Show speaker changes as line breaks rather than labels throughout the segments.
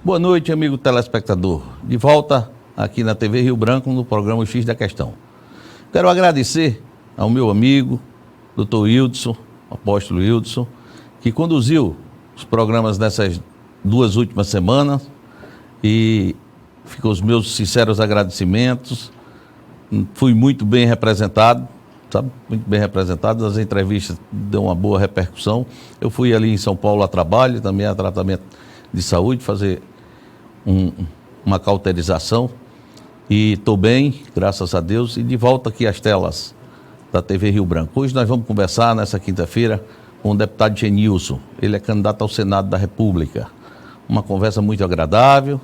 Boa noite, amigo telespectador. De volta aqui na TV Rio Branco, no programa X da Questão. Quero agradecer ao meu amigo, Dr. Hildson, apóstolo Hildson, que conduziu os programas nessas 2 últimas semanas, e ficam os meus sinceros agradecimentos. Fui muito bem representado, sabe? Muito bem representado. As entrevistas deu uma boa repercussão. Eu fui ali em São Paulo a trabalho, também a tratamento de saúde, fazer uma cauterização. E estou bem, graças a Deus, e de volta aqui às telas da TV Rio Branco. Hoje nós vamos conversar, nessa quinta-feira, com o deputado Genilson. Ele é candidato ao Senado da República. Uma conversa muito agradável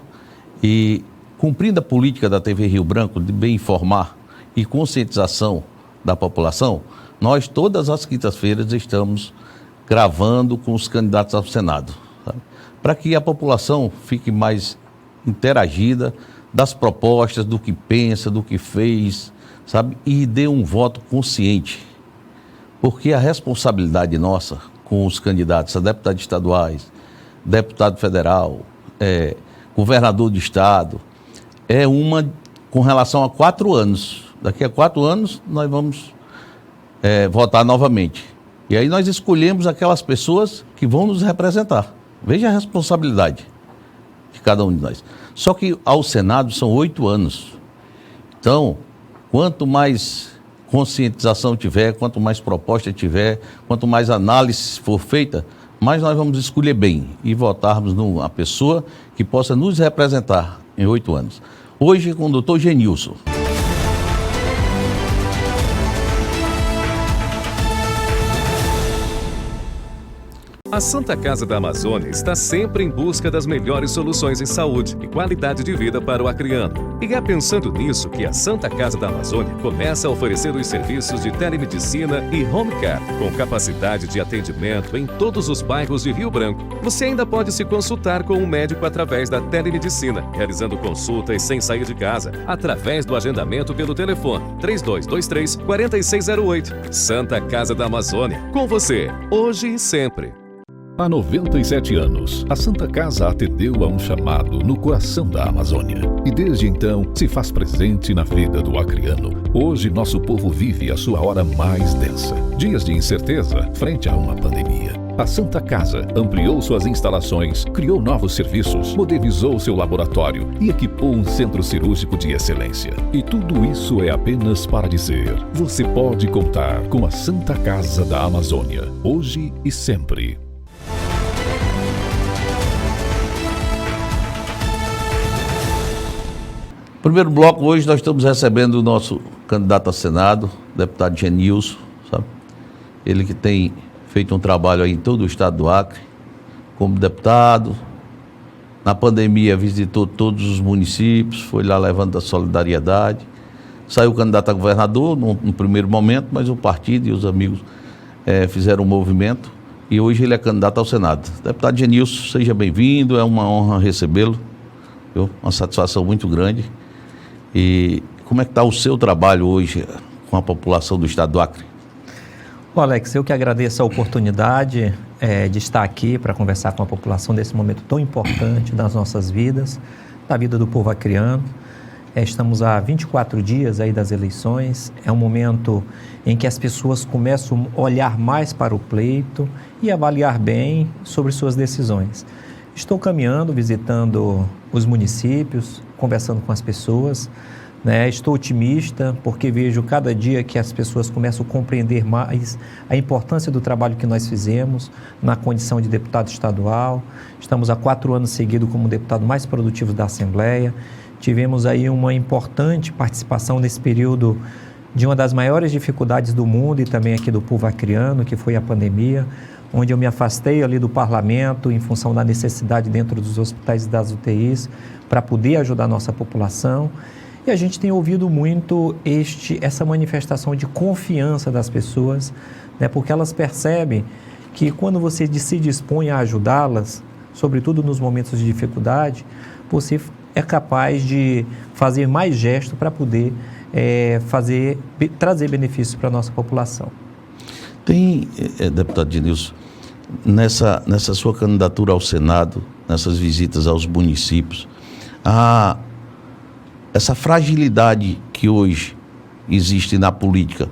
e, cumprindo a política da TV Rio Branco de bem informar e conscientização da população, nós todas as quintas-feiras estamos gravando com os candidatos ao Senado, para que a população fique mais interagida das propostas, do que pensa, do que fez, sabe? E dê um voto consciente. Porque a responsabilidade nossa com os candidatos a deputados estaduais, deputado federal, governador de estado, é uma com relação a 4 anos. Daqui a 4 anos nós vamos votar novamente. E aí nós escolhemos aquelas pessoas que vão nos representar. Veja a responsabilidade de cada um de nós. Só que ao Senado são 8 anos. Então, quanto mais conscientização tiver, quanto mais proposta tiver, quanto mais análise for feita, mais nós vamos escolher bem e votarmos numa pessoa que possa nos representar em 8 anos. Hoje com o Dr. Genilson.
A Santa Casa da Amazônia está sempre em busca das melhores soluções em saúde e qualidade de vida para o acreano. E é pensando nisso que a Santa Casa da Amazônia começa a oferecer os serviços de telemedicina e home care, com capacidade de atendimento em todos os bairros de Rio Branco. Você ainda pode se consultar com um médico através da telemedicina, realizando consultas sem sair de casa, através do agendamento pelo telefone 3223-4608. Santa Casa da Amazônia, com você, hoje e sempre.
Há 97 anos, a Santa Casa atendeu a um chamado no coração da Amazônia. E desde então, se faz presente na vida do acreano. Hoje, nosso povo vive a sua hora mais densa. Dias de incerteza frente a uma pandemia. A Santa Casa ampliou suas instalações, criou novos serviços, modernizou seu laboratório e equipou um centro cirúrgico de excelência. E tudo isso é apenas para dizer: você pode contar com a Santa Casa da Amazônia, hoje e sempre.
Primeiro bloco, hoje nós estamos recebendo o nosso candidato a Senado, deputado Genilson, sabe? Ele que tem feito um trabalho aí em todo o estado do Acre, como deputado. Na pandemia visitou todos os municípios, foi lá levando a solidariedade. Saiu candidato a governador no primeiro momento, mas o partido e os amigos fizeram um movimento e hoje ele é candidato ao Senado. Deputado Genilson, seja bem-vindo, é uma honra recebê-lo, uma satisfação muito grande. E como é que está o seu trabalho hoje com a população do estado do Acre?
Bom, Alex, eu que agradeço a oportunidade de estar aqui para conversar com a população desse momento tão importante das nossas vidas, da vida do povo acreano. Estamos há 24 dias aí das eleições, é um momento em que as pessoas começam a olhar mais para o pleito e avaliar bem sobre suas decisões. Estou caminhando, visitando os municípios, conversando com as pessoas, né? Estou otimista porque vejo cada dia que as pessoas começam a compreender mais a importância do trabalho que nós fizemos na condição de deputado estadual. Estamos há 4 anos seguidos como deputado mais produtivo da Assembleia. Tivemos aí uma importante participação nesse período de uma das maiores dificuldades do mundo e também aqui do povo acreano, que foi a pandemia, onde eu me afastei ali do parlamento em função da necessidade dentro dos hospitais e das UTIs para poder ajudar a nossa população. E a gente tem ouvido muito essa manifestação de confiança das pessoas, né, porque elas percebem que quando você se dispõe a ajudá-las, sobretudo nos momentos de dificuldade, você é capaz de fazer mais gestos para poder trazer benefícios para a nossa população.
Tem, deputado Genilson, nessa sua candidatura ao Senado, nessas visitas aos municípios. Essa fragilidade que hoje existe na política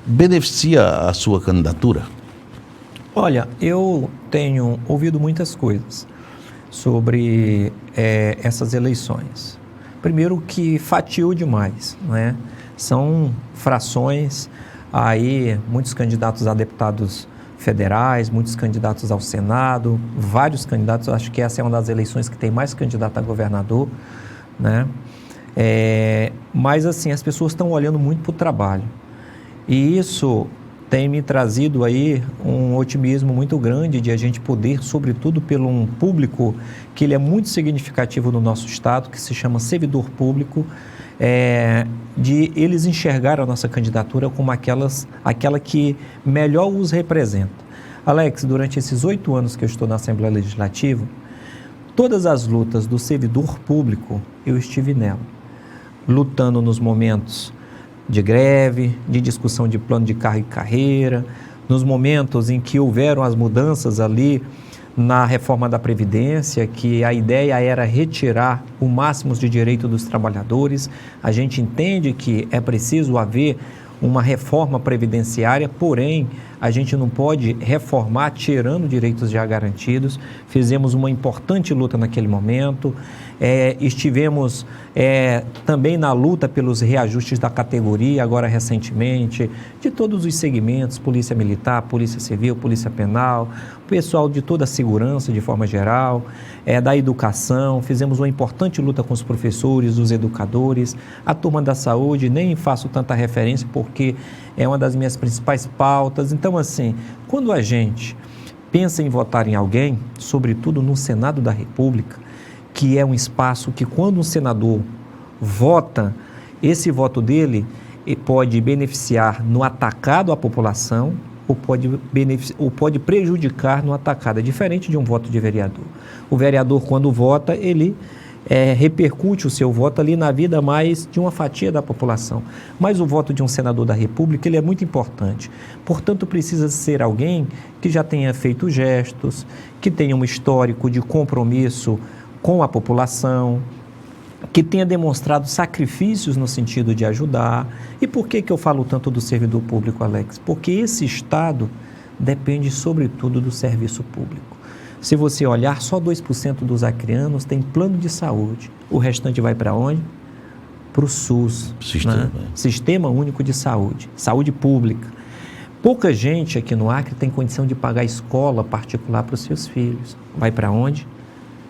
beneficia a sua candidatura?
Olha, eu tenho ouvido muitas coisas sobre essas eleições. Primeiro que fatiou demais, né? São frações, aí muitos candidatos a deputados federais, muitos candidatos ao Senado, vários candidatos, acho que essa é uma das eleições que tem mais candidato a governador, né? Mas assim, as pessoas estão olhando muito para o trabalho e isso tem me trazido aí um otimismo muito grande de a gente poder, sobretudo pelo um público que ele é muito significativo no nosso estado, que se chama servidor público, de eles enxergar a nossa candidatura como aquela que melhor os representa. Alex, durante esses 8 anos que eu estou na Assembleia Legislativa, todas as lutas do servidor público, eu estive nela, lutando nos momentos de greve, de discussão de plano de cargo e carreira, nos momentos em que houveram as mudanças ali na reforma da Previdência, que a ideia era retirar o máximo de direito dos trabalhadores. A gente entende que é preciso haver uma reforma previdenciária, porém, a gente não pode reformar tirando direitos já garantidos. Fizemos uma importante luta naquele momento, estivemos também na luta pelos reajustes da categoria, agora recentemente, de todos os segmentos, Polícia Militar, Polícia Civil, Polícia Penal, pessoal de toda a segurança de forma geral, da educação, fizemos uma importante luta com os professores, os educadores, a turma da saúde, nem faço tanta referência porque é uma das minhas principais pautas. Então, assim, quando a gente pensa em votar em alguém, sobretudo no Senado da República, que é um espaço que quando um senador vota, esse voto dele pode beneficiar no atacado à população ou pode prejudicar no atacado. É diferente de um voto de vereador. O vereador, quando vota, ele repercute o seu voto ali na vida mais de uma fatia da população. Mas o voto de um senador da República, ele é muito importante. Portanto, precisa ser alguém que já tenha feito gestos, que tenha um histórico de compromisso com a população, que tenha demonstrado sacrifícios no sentido de ajudar. E por que eu falo tanto do servidor público, Alex? Porque esse Estado depende, sobretudo, do serviço público. Se você olhar, só 2% dos acreanos têm plano de saúde. O restante vai para onde? Para o SUS, né? Sistema Único de Saúde, saúde pública. Pouca gente aqui no Acre tem condição de pagar escola particular para os seus filhos. Vai para onde?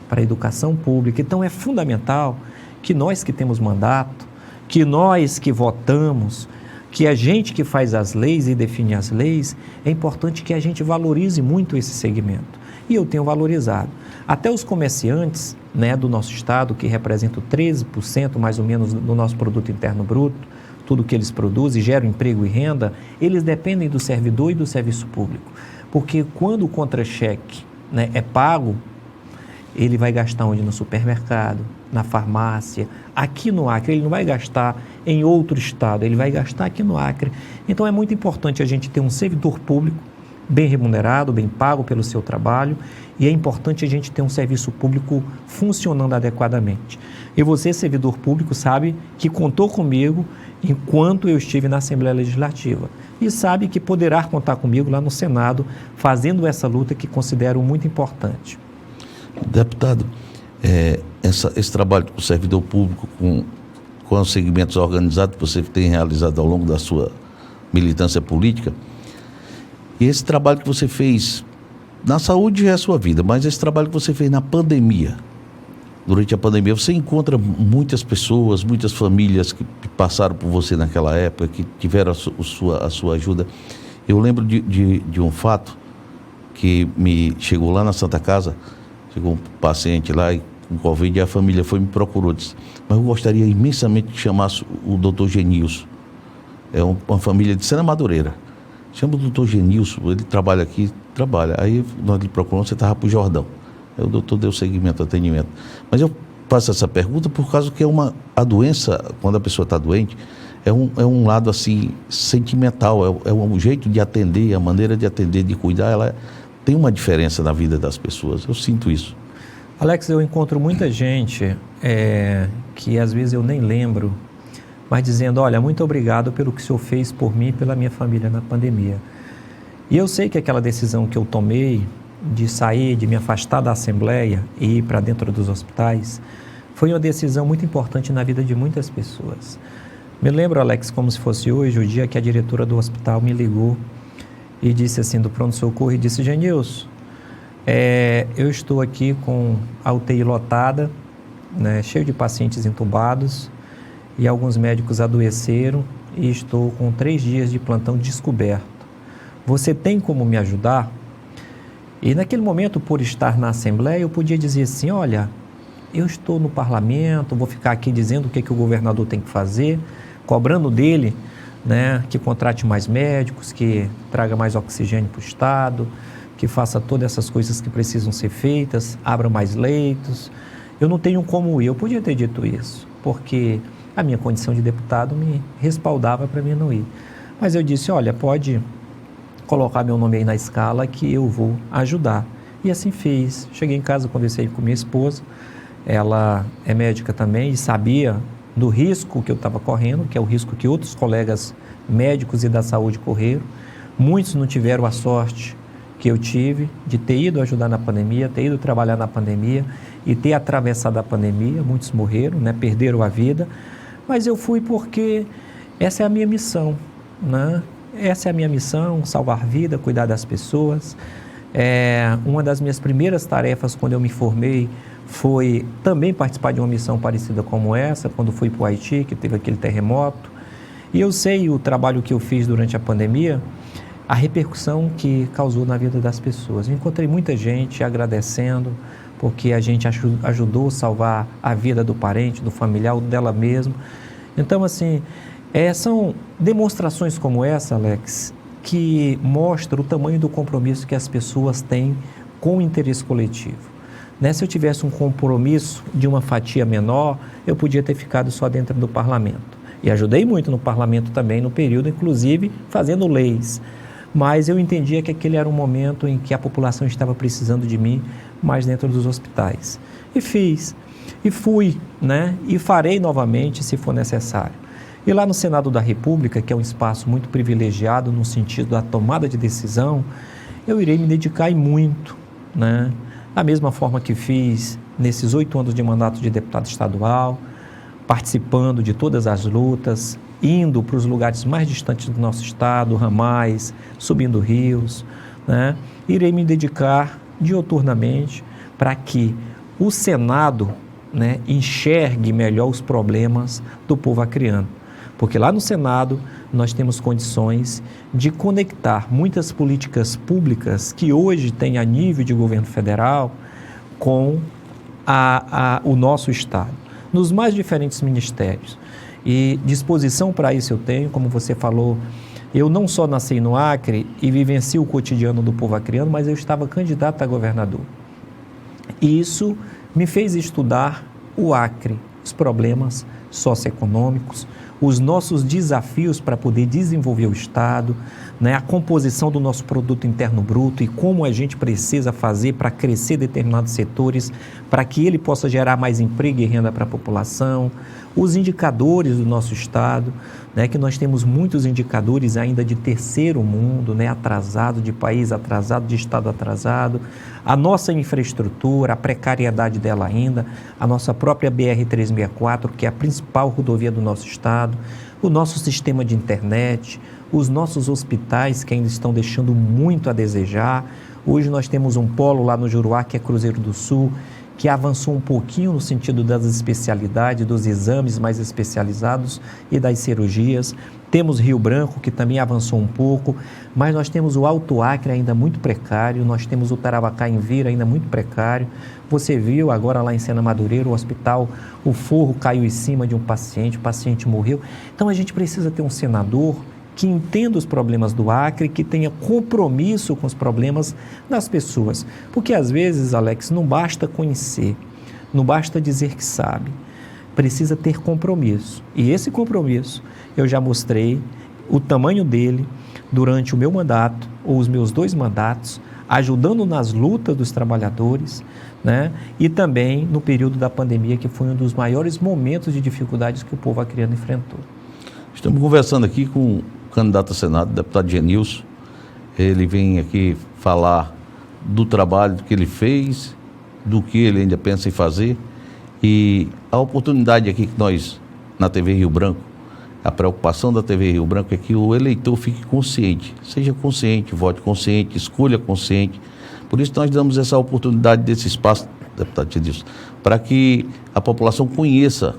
Para a educação pública. Então é fundamental que nós que temos mandato, que nós que votamos, que a gente que faz as leis e define as leis, é importante que a gente valorize muito esse segmento. E eu tenho valorizado. Até os comerciantes, né, do nosso estado, que representam 13% mais ou menos do nosso produto interno bruto, tudo que eles produzem, geram emprego e renda, eles dependem do servidor e do serviço público. Porque quando o contra-cheque, né, é pago, ele vai gastar onde? No supermercado, na farmácia. Aqui no Acre, ele não vai gastar em outro estado, ele vai gastar aqui no Acre. Então é muito importante a gente ter um servidor público bem remunerado, bem pago pelo seu trabalho, e é importante a gente ter um serviço público funcionando adequadamente. E você, servidor público, sabe que contou comigo enquanto eu estive na Assembleia Legislativa e sabe que poderá contar comigo lá no Senado, fazendo essa luta que considero muito importante.
Deputado, esse trabalho com o servidor público, com os segmentos organizados que você tem realizado ao longo da sua militância política, e esse trabalho que você fez na saúde já é a sua vida, mas esse trabalho que você fez na pandemia, durante a pandemia, você encontra muitas pessoas, muitas famílias que passaram por você naquela época, que tiveram a sua ajuda. Eu lembro de um fato que me chegou lá na Santa Casa, chegou um paciente lá com Covid e a família foi me procurou, disse, mas eu gostaria imensamente de chamar o doutor Genilson. É uma família de Sena Madureira. Chama o doutor Genilson, ele trabalha aqui, trabalha. Aí nós lhe procuramos, você estava para o Jordão. Aí o doutor deu seguimento, atendimento. Mas eu faço essa pergunta por causa que a doença, quando a pessoa está doente, é um lado assim, sentimental, é um jeito de atender, a maneira de atender, de cuidar, ela tem uma diferença na vida das pessoas. Eu sinto isso.
Alex, eu encontro muita gente que às vezes eu nem lembro, mas dizendo, olha, muito obrigado pelo que o senhor fez por mim e pela minha família na pandemia. E eu sei que aquela decisão que eu tomei de sair, de me afastar da Assembleia e ir para dentro dos hospitais, foi uma decisão muito importante na vida de muitas pessoas. Me lembro, Alex, como se fosse hoje, o dia que a diretora do hospital me ligou e disse assim, do pronto-socorro, e disse, Genilson, eu estou aqui com a UTI lotada, né, cheio de pacientes entubados, e alguns médicos adoeceram, e estou com 3 dias de plantão descoberto. Você tem como me ajudar? E naquele momento, por estar na Assembleia, eu podia dizer assim, olha, eu estou no parlamento, vou ficar aqui dizendo o que o governador tem que fazer, cobrando dele, né, que contrate mais médicos, que traga mais oxigênio para o Estado, que faça todas essas coisas que precisam ser feitas, abra mais leitos. Eu não tenho como ir, eu podia ter dito isso, porque a minha condição de deputado me respaldava para mim não ir. Mas eu disse, olha, pode colocar meu nome aí na escala que eu vou ajudar. E assim fiz. Cheguei em casa, conversei com minha esposa, ela é médica também e sabia do risco que eu estava correndo, que é o risco que outros colegas médicos e da saúde correram. Muitos não tiveram a sorte que eu tive de ter ido ajudar na pandemia, ter ido trabalhar na pandemia e ter atravessado a pandemia. Muitos morreram, né, perderam a vida, mas eu fui porque essa é a minha missão, né? Essa é a minha missão, salvar vida, cuidar das pessoas. Uma das minhas primeiras tarefas quando eu me formei foi também participar de uma missão parecida como essa, quando fui para o Haiti, que teve aquele terremoto. E eu sei o trabalho que eu fiz durante a pandemia, a repercussão que causou na vida das pessoas. Eu encontrei muita gente agradecendo, porque a gente ajudou a salvar a vida do parente, do familiar, ou dela mesma. Então, assim, são demonstrações como essa, Alex, que mostram o tamanho do compromisso que as pessoas têm com o interesse coletivo. Né? Se eu tivesse um compromisso de uma fatia menor, eu podia ter ficado só dentro do parlamento. E ajudei muito no parlamento também, no período, inclusive, fazendo leis. Mas eu entendia que aquele era um momento em que a população estava precisando de mim mais dentro dos hospitais. E fiz, e fui, né? E farei novamente se for necessário. E lá no Senado da República, que é um espaço muito privilegiado no sentido da tomada de decisão, eu irei me dedicar e muito, né? Da mesma forma que fiz nesses 8 anos de mandato de deputado estadual, participando de todas as lutas, indo para os lugares mais distantes do nosso estado, ramais, subindo rios, né? Irei me dedicar diuturnamente para que o Senado, né, enxergue melhor os problemas do povo acreano. Porque lá no Senado nós temos condições de conectar muitas políticas públicas que hoje têm a nível de governo federal com o nosso estado, nos mais diferentes ministérios. E disposição para isso eu tenho, como você falou, eu não só nasci no Acre e vivencio o cotidiano do povo acreano, mas eu estava candidato a governador. E isso me fez estudar o Acre, os problemas socioeconômicos, os nossos desafios para poder desenvolver o Estado, né, a composição do nosso produto interno bruto e como a gente precisa fazer para crescer determinados setores, para que ele possa gerar mais emprego e renda para a população, os indicadores do nosso Estado, né, que nós temos muitos indicadores ainda de terceiro mundo, né, atrasado, de país atrasado, de Estado atrasado, a nossa infraestrutura, a precariedade dela ainda, a nossa própria BR-364, que é a principal rodovia do nosso Estado, o nosso sistema de internet, os nossos hospitais que ainda estão deixando muito a desejar. Hoje nós temos um polo lá no Juruá, que é Cruzeiro do Sul, que avançou um pouquinho no sentido das especialidades, dos exames mais especializados e das cirurgias. Temos Rio Branco, que também avançou um pouco, mas nós temos o Alto Acre ainda muito precário, nós temos o Tarauacá em Vira ainda muito precário. Você viu agora lá em Sena Madureira, o hospital, o forro caiu em cima de um paciente, o paciente morreu. Então a gente precisa ter um senador que entenda os problemas do Acre, que tenha compromisso com os problemas das pessoas. Porque às vezes, Alex, não basta conhecer, não basta dizer que sabe, precisa ter compromisso. E esse compromisso eu já mostrei o tamanho dele durante o meu mandato, ou os meus 2 mandatos, ajudando nas lutas dos trabalhadores, né? E também no período da pandemia, que foi um dos maiores momentos de dificuldades que o povo acreano enfrentou.
Estamos conversando aqui com o candidato a Senado, deputado Genilson. Ele vem aqui falar do trabalho que ele fez, do que ele ainda pensa em fazer. E a oportunidade aqui que nós, na TV Rio Branco, a preocupação da TV Rio Branco é que o eleitor fique consciente, seja consciente, vote consciente, escolha consciente. Por isso nós damos essa oportunidade desse espaço, deputado Genilson, para que a população conheça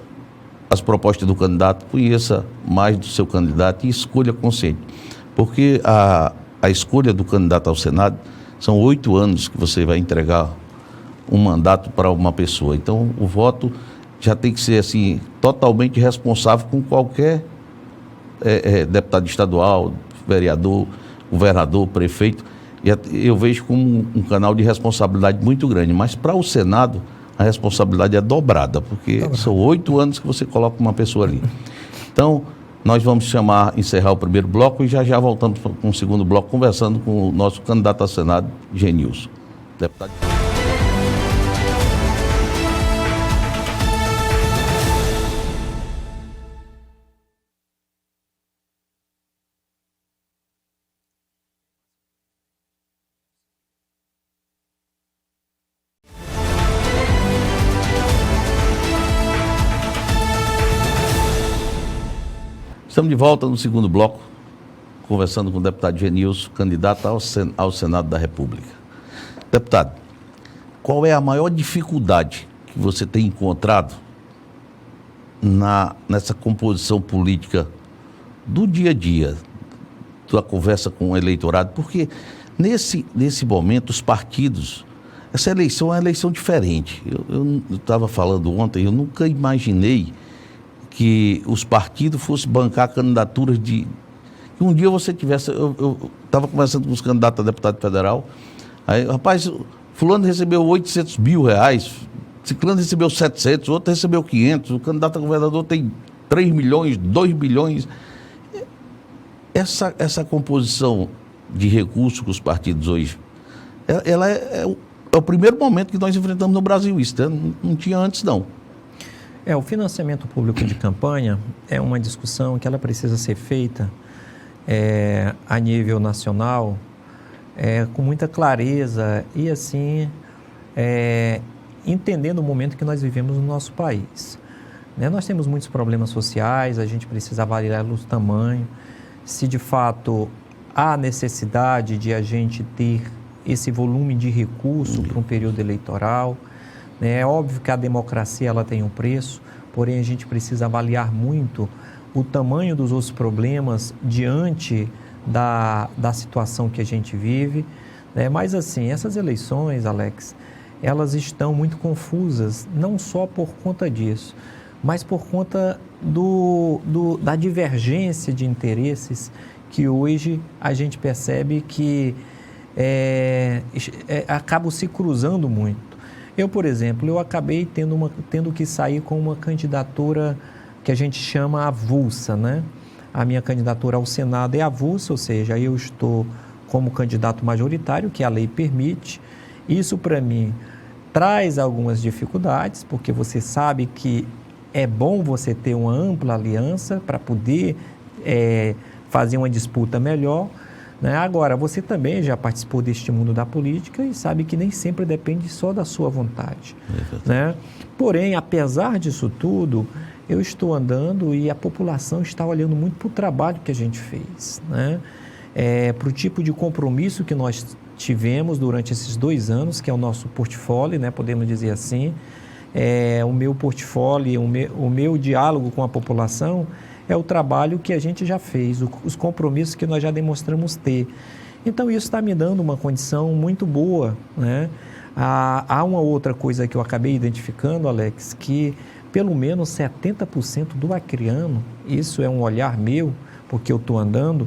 as propostas do candidato, conheça mais do seu candidato e escolha consciente. Porque a escolha do candidato ao Senado são 8 anos que você vai entregar um mandato para uma pessoa. Então, o voto já tem que ser assim, totalmente responsável com qualquer deputado estadual, vereador, governador, prefeito. E eu vejo como um canal de responsabilidade muito grande. Mas para o Senado, a responsabilidade é dobrada, porque são 8 anos que você coloca uma pessoa ali. Então, nós vamos encerrar o primeiro bloco e já voltamos com o segundo bloco, conversando com o nosso candidato a Senado, Genilson. Deputado. Estamos de volta no segundo bloco, conversando com o deputado Genilson, candidato ao Senado da República. Deputado, qual é a maior dificuldade que você tem encontrado nessa composição política do dia a dia, da conversa com o eleitorado? Porque nesse momento os partidos, essa eleição é uma eleição diferente. Eu estava falando ontem, eu nunca imaginei que os partidos fossem bancar candidaturas de... Que um dia você tivesse... Eu estava conversando com os candidatos a deputado federal, aí, rapaz, fulano recebeu 800 mil reais, ciclano recebeu 700, outro recebeu 500, o candidato a governador tem 3 milhões, 2 bilhões. Essa composição de recursos que os partidos hoje, ela é o primeiro momento que nós enfrentamos no Brasil, isso, né? Não tinha antes, não.
O financiamento público de campanha é uma discussão que ela precisa ser feita a nível nacional com muita clareza e assim entendendo o momento que nós vivemos no nosso país. Nós temos muitos problemas sociais, a gente precisa avaliar o tamanho, se de fato há necessidade de a gente ter esse volume de recurso para um período eleitoral. É óbvio que a democracia ela tem um preço, porém a gente precisa avaliar muito o tamanho dos outros problemas diante da situação que a gente vive. Mas assim, essas eleições, Alex, elas estão muito confusas, não só por conta disso, mas por conta da divergência de interesses que hoje a gente percebe que acabam se cruzando muito. Eu, por exemplo, eu acabei tendo que sair com uma candidatura que a gente chama avulsa, né? A minha candidatura ao Senado é avulsa, ou seja, eu estou como candidato majoritário, que a lei permite. Isso, para mim, traz algumas dificuldades, porque você sabe que é bom você ter uma ampla aliança para poder fazer uma disputa melhor. Agora, você também já participou deste mundo da política e sabe que nem sempre depende só da sua vontade. Porém, apesar disso tudo, eu estou andando e a população está olhando muito para o trabalho que a gente fez, para o tipo de compromisso que nós tivemos durante esses 2 anos, que é o nosso portfólio, podemos dizer assim. O meu portfólio, o meu diálogo com a população é o trabalho que a gente já fez, os compromissos que nós já demonstramos ter. Então, isso está me dando uma condição muito boa, Há uma outra coisa que eu acabei identificando, Alex, que pelo menos 70% do acreano, isso é um olhar meu, porque eu estou andando,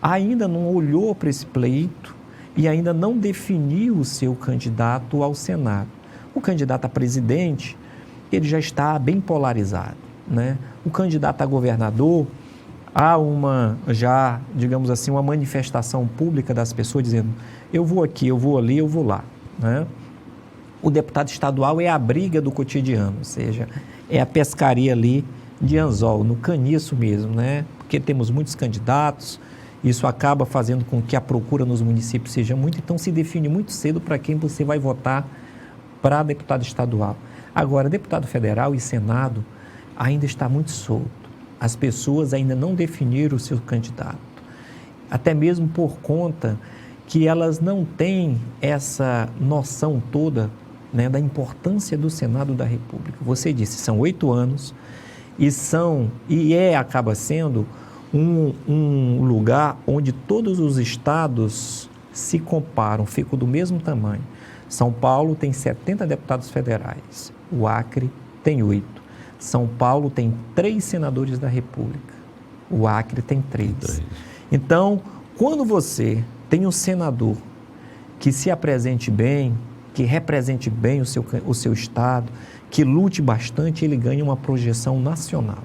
ainda não olhou para esse pleito e ainda não definiu o seu candidato ao Senado. O candidato a presidente, ele já está bem polarizado, O candidato a governador, há digamos assim, uma manifestação pública das pessoas dizendo, eu vou aqui, eu vou ali, eu vou lá, né? O deputado estadual é a briga do cotidiano, ou seja, é a pescaria ali de anzol, no caniço mesmo, né? Porque temos muitos candidatos, isso acaba fazendo com que a procura nos municípios seja muito, então se define muito cedo para quem você vai votar para deputado estadual. Agora, deputado federal e Senado ainda está muito solto. As pessoas ainda não definiram o seu candidato, até mesmo por conta que elas não têm essa noção toda, né, da importância do Senado da República. Você disse, são 8 anos acaba sendo um lugar onde todos os estados se comparam, ficam do mesmo tamanho. São Paulo tem 70 deputados federais, o Acre tem 8. São Paulo tem 3 senadores da República, o Acre tem 3. Então, quando você tem um senador que se apresente bem, que represente bem o seu estado, que lute bastante, ele ganha uma projeção nacional.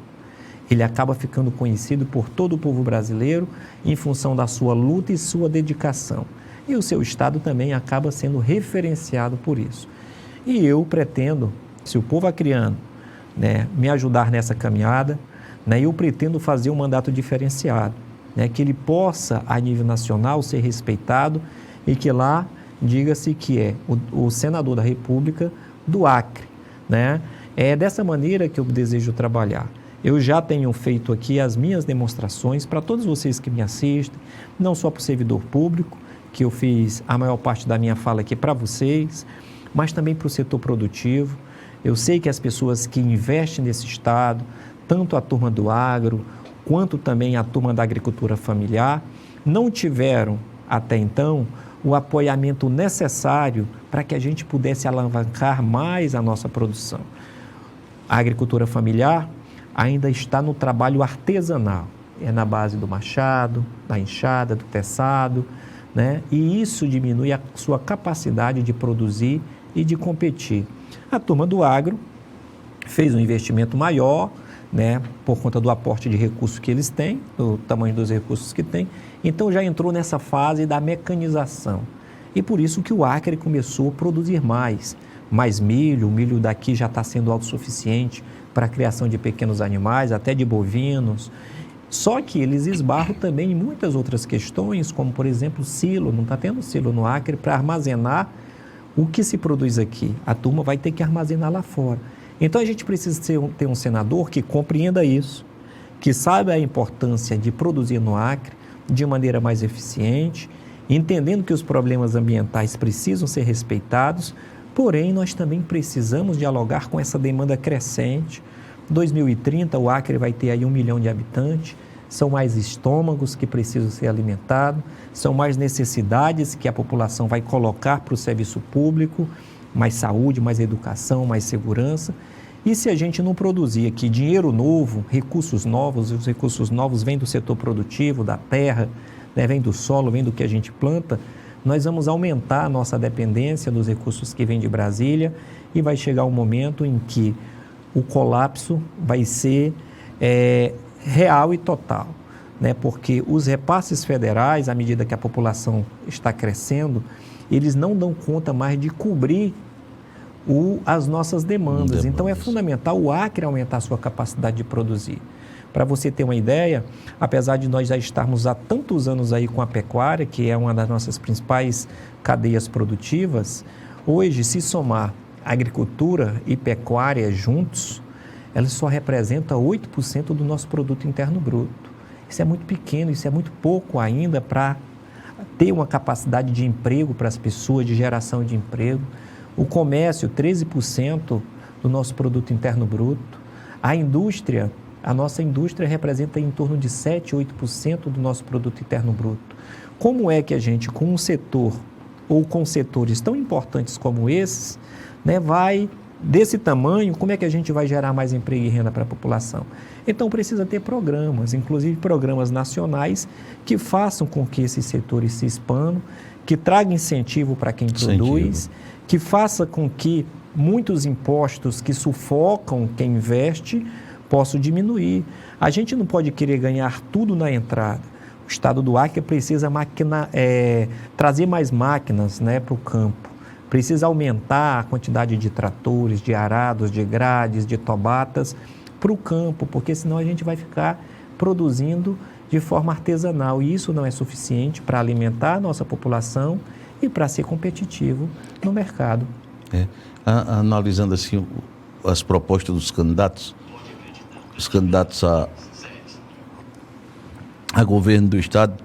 Ele acaba ficando conhecido por todo o povo brasileiro em função da sua luta e sua dedicação. E o seu estado também acaba sendo referenciado por isso. E eu pretendo, se o povo acreano, né, me ajudar nessa caminhada, né, eu pretendo fazer um mandato diferenciado, né, que ele possa, a nível nacional, ser respeitado e que lá diga-se que é o senador da República do Acre, né? É dessa maneira que eu desejo trabalhar. Eu já tenho feito aqui as minhas demonstrações para todos vocês que me assistem, não só para o servidor público, que eu fiz a maior parte da minha fala aqui para vocês, mas também para o setor produtivo. Eu sei que as pessoas que investem nesse estado, tanto a turma do agro, quanto também a turma da agricultura familiar, não tiveram, até então, o apoiamento necessário para que a gente pudesse alavancar mais a nossa produção. A agricultura familiar ainda está no trabalho artesanal, é na base do machado, da enxada, do teçado, né? E isso diminui a sua capacidade de produzir e de competir. A turma do agro fez um investimento maior, né, por conta do aporte de recursos que eles têm, do tamanho dos recursos que têm, então já entrou nessa fase da mecanização. E por isso que o Acre começou a produzir mais milho, o milho daqui já está sendo autossuficiente para a criação de pequenos animais, até de bovinos. Só que eles esbarram também em muitas outras questões, como por exemplo silo, não está tendo silo no Acre para armazenar o que se produz aqui. A turma vai ter que armazenar lá fora. Então a gente precisa ter um senador que compreenda isso, que saiba a importância de produzir no Acre de maneira mais eficiente, entendendo que os problemas ambientais precisam ser respeitados, porém nós também precisamos dialogar com essa demanda crescente. 2030 o Acre vai ter aí 1 milhão de habitantes, são mais estômagos que precisam ser alimentados, são mais necessidades que a população vai colocar para o serviço público, mais saúde, mais educação, mais segurança. E se a gente não produzir aqui dinheiro novo, recursos novos, os recursos novos vêm do setor produtivo, da terra, né, vem do solo, vem do que a gente planta, nós vamos aumentar a nossa dependência dos recursos que vêm de Brasília e vai chegar um momento em que o colapso vai ser real e total, né? Porque os repasses federais, à medida que a população está crescendo, eles não dão conta mais de cobrir as nossas demandas. Então, é fundamental o Acre aumentar a sua capacidade de produzir. Para você ter uma ideia, apesar de nós já estarmos há tantos anos aí com a pecuária, que é uma das nossas principais cadeias produtivas, hoje, se somar agricultura e pecuária juntos, elas só representam 8% do nosso produto interno bruto. Isso é muito pequeno, isso é muito pouco ainda para ter uma capacidade de emprego para as pessoas, de geração de emprego. O comércio, 13% do nosso produto interno bruto. A nossa indústria representa em torno de 7%, 8% do nosso produto interno bruto. Como é que a gente, com um setor ou com setores tão importantes como esses, né, desse tamanho, como é que a gente vai gerar mais emprego e renda para a população? Então, precisa ter programas, inclusive programas nacionais, que façam com que esses setores se expandam, que tragam incentivo para quem produz, que faça com que muitos impostos que sufocam quem investe posso diminuir. A gente não pode querer ganhar tudo na entrada. O estado do Acre precisa trazer mais máquinas, né, para o campo. Precisa aumentar a quantidade de tratores, de arados, de grades, de tobatas para o campo, porque senão a gente vai ficar produzindo de forma artesanal. E isso não é suficiente para alimentar a nossa população e para ser competitivo no mercado.
Analisando assim as propostas dos candidatos, os candidatos a governo do Estado,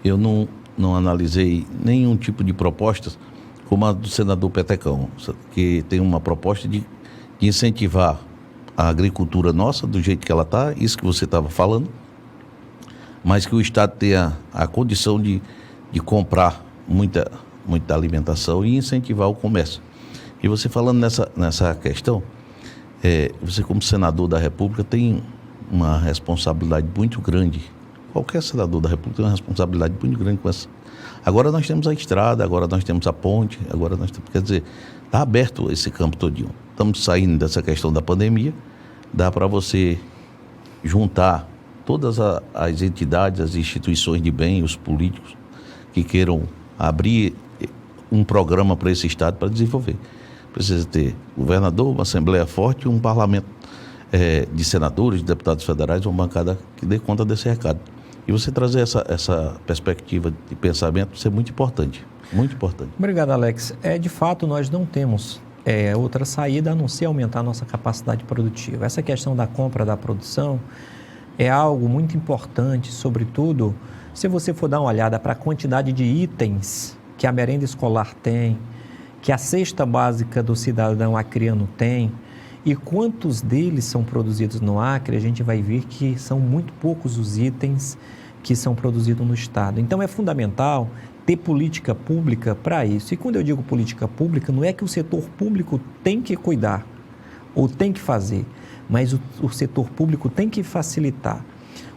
eu não analisei nenhum tipo de propostas como a do senador Petecão, que tem uma proposta de incentivar a agricultura nossa do jeito que ela está, isso que você estava falando, mas que o Estado tenha a condição de comprar muita alimentação e incentivar o comércio. E você falando nessa questão, você como senador da República tem uma responsabilidade muito grande. Qualquer senador da República tem uma responsabilidade muito grande com essa. Agora nós temos a estrada, agora nós temos a ponte, agora nós temos, quer dizer, está aberto esse campo todinho. Estamos saindo dessa questão da pandemia, dá para você juntar todas as entidades, as instituições de bem, os políticos que queiram abrir um programa para esse Estado para desenvolver. Precisa ter governador, uma assembleia forte e um parlamento de senadores, de deputados federais, uma bancada que dê conta desse recado. E você trazer essa perspectiva de pensamento, isso é muito importante, muito importante.
Obrigado, Alex. De fato, nós não temos outra saída a não ser aumentar a nossa capacidade produtiva. Essa questão da compra da produção é algo muito importante, sobretudo se você for dar uma olhada para a quantidade de itens que a merenda escolar tem, que a cesta básica do cidadão acreano tem, e quantos deles são produzidos no Acre, a gente vai ver que são muito poucos os itens que são produzidos no Estado. Então é fundamental ter política pública para isso. E quando eu digo política pública, não é que o setor público tem que cuidar ou tem que fazer, mas o setor público tem que facilitar.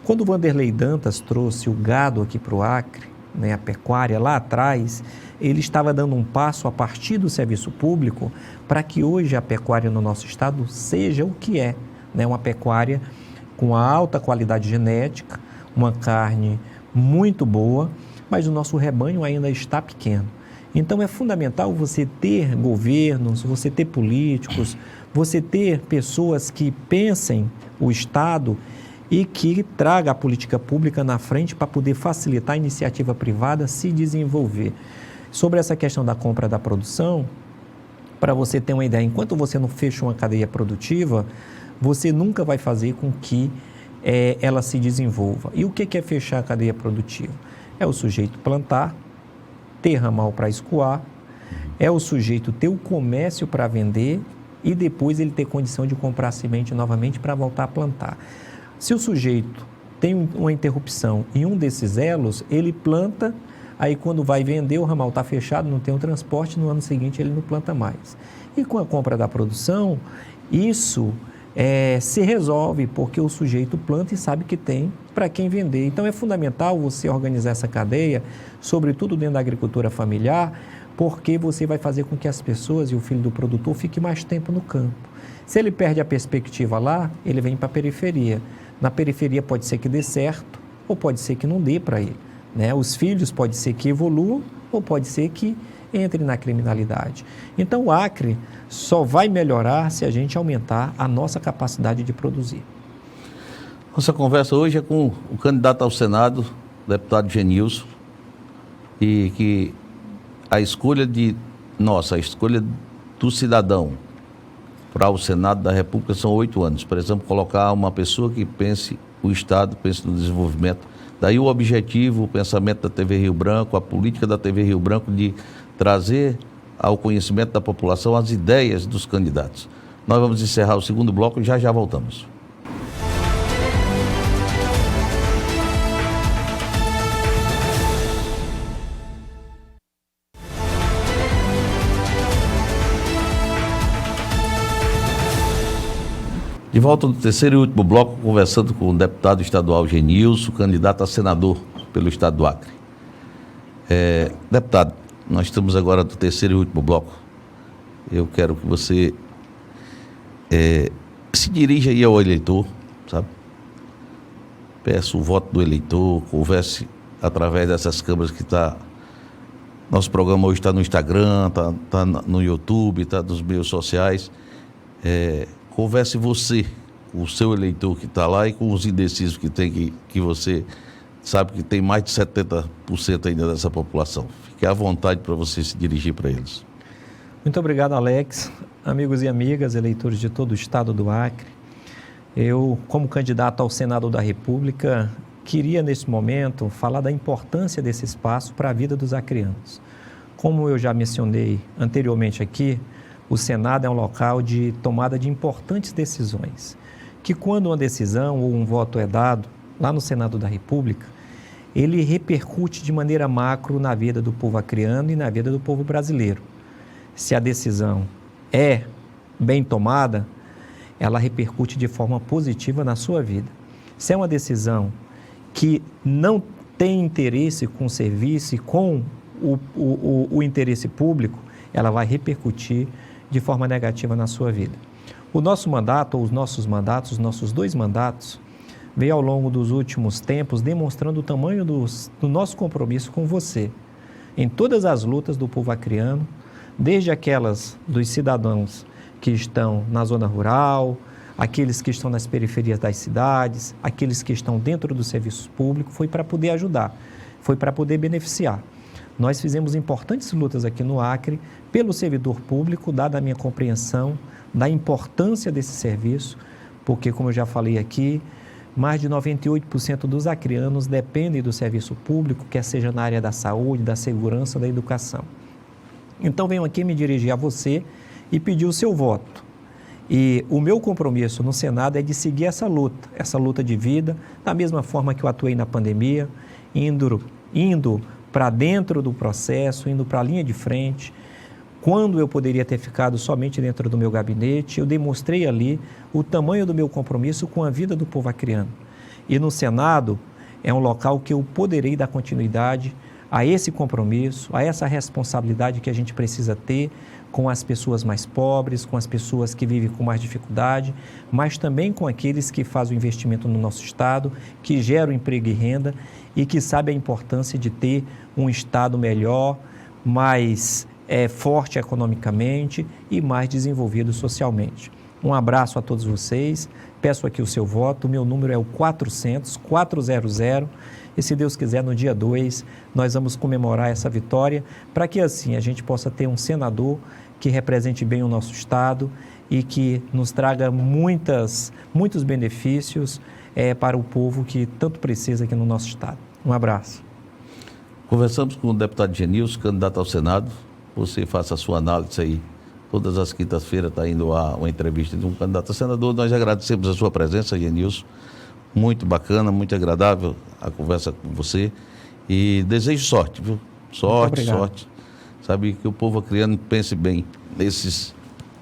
Quando o Vanderlei Dantas trouxe o gado aqui para o Acre, né, a pecuária lá atrás, ele estava dando um passo a partir do serviço público para que hoje a pecuária no nosso estado seja o que é, né, uma pecuária com alta qualidade genética, uma carne muito boa, mas o nosso rebanho ainda está pequeno. Então é fundamental você ter governos, você ter políticos, você ter pessoas que pensem o Estado e que traga a política pública na frente para poder facilitar a iniciativa privada se desenvolver. Sobre essa questão da compra da produção, para você ter uma ideia, enquanto você não fecha uma cadeia produtiva, você nunca vai fazer com que ela se desenvolva. E o que é fechar a cadeia produtiva? É o sujeito plantar, ter ramal para escoar, é o sujeito ter o comércio para vender e depois ele ter condição de comprar semente novamente para voltar a plantar. Se o sujeito tem uma interrupção em um desses elos, ele planta, aí quando vai vender o ramal está fechado, não tem o transporte, no ano seguinte ele não planta mais. E com a compra da produção, isso se resolve porque o sujeito planta e sabe que tem para quem vender. Então é fundamental você organizar essa cadeia, sobretudo dentro da agricultura familiar, porque você vai fazer com que as pessoas e o filho do produtor fiquem mais tempo no campo. Se ele perde a perspectiva lá, ele vem para a periferia. Na periferia pode ser que dê certo ou pode ser que não dê para ele, né? Os filhos pode ser que evoluam ou pode ser que entre na criminalidade. Então o Acre só vai melhorar se a gente aumentar a nossa capacidade de produzir.
Nossa conversa hoje é com o candidato ao Senado, o deputado Genilson, e que a escolha do cidadão para o Senado da República são 8 anos. Precisamos colocar uma pessoa que pense o Estado, pense no desenvolvimento. Daí o objetivo, o pensamento da TV Rio Branco, a política da TV Rio Branco de trazer ao conhecimento da população as ideias dos candidatos. Nós vamos encerrar o segundo bloco e já voltamos. De volta no terceiro e último bloco, conversando com o deputado estadual Genilson, candidato a senador pelo estado do Acre. Deputado, nós estamos agora no terceiro e último bloco. Eu quero que você se dirija aí ao eleitor, peço o voto do eleitor, converse através dessas câmeras que está. Nosso programa hoje está no Instagram, está no YouTube, está nos meios sociais. Converse você, com o seu eleitor que está lá e com os indecisos que tem, que você sabe que tem mais de 70% ainda dessa população. Fique à vontade para você se dirigir para eles.
Muito obrigado, Alex. Amigos e amigas, eleitores de todo o estado do Acre, eu, como candidato ao Senado da República, queria, nesse momento, falar da importância desse espaço para a vida dos acreanos. Como eu já mencionei anteriormente aqui, o Senado é um local de tomada de importantes decisões, que quando uma decisão ou um voto é dado lá no Senado da República, ele repercute de maneira macro na vida do povo acreano e na vida do povo brasileiro. Se a decisão é bem tomada, ela repercute de forma positiva na sua vida. Se é uma decisão que não tem interesse com o serviço e com o interesse público, ela vai repercutir de forma negativa na sua vida. O nosso mandato, ou os nossos mandatos, os nossos 2 mandatos, veio ao longo dos últimos tempos demonstrando o tamanho do nosso compromisso com você, em todas as lutas do povo acreano, desde aquelas dos cidadãos que estão na zona rural, aqueles que estão nas periferias das cidades, aqueles que estão dentro do serviço público, foi para poder ajudar, foi para poder beneficiar. Nós fizemos importantes lutas aqui no Acre pelo servidor público, dada a minha compreensão da importância desse serviço, porque, como eu já falei aqui, mais de 98% dos acreanos dependem do serviço público, quer seja na área da saúde, da segurança, da educação. Então, venho aqui me dirigir a você e pedir o seu voto. E o meu compromisso no Senado é de seguir essa luta de vida, da mesma forma que eu atuei na pandemia, indo para dentro do processo, indo para a linha de frente. Quando eu poderia ter ficado somente dentro do meu gabinete, eu demonstrei ali o tamanho do meu compromisso com a vida do povo acreano. E no Senado é um local que eu poderei dar continuidade a esse compromisso, a essa responsabilidade que a gente precisa ter com as pessoas mais pobres, com as pessoas que vivem com mais dificuldade, mas também com aqueles que fazem o investimento no nosso Estado, que geram emprego e renda e que sabem a importância de ter um Estado melhor, mais forte economicamente e mais desenvolvido socialmente. Um abraço a todos vocês, peço aqui o seu voto, o meu número é o 400, e se Deus quiser, no dia 2, nós vamos comemorar essa vitória, para que assim a gente possa ter um senador que represente bem o nosso Estado e que nos traga muitos benefícios para o povo que tanto precisa aqui no nosso Estado. Um abraço.
Conversamos com o deputado Genilson, candidato ao Senado. Você faça a sua análise aí. Todas as quintas-feiras está indo uma entrevista de um candidato a senador. Nós agradecemos a sua presença, Genilson. Muito bacana, muito agradável a conversa com você. E desejo sorte, viu? Sorte. Sabe, que o povo acreano pense bem nesses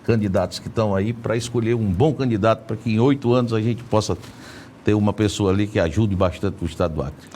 candidatos que estão aí para escolher um bom candidato para que em 8 anos a gente possa ter uma pessoa ali que ajude bastante o Estado do Acre.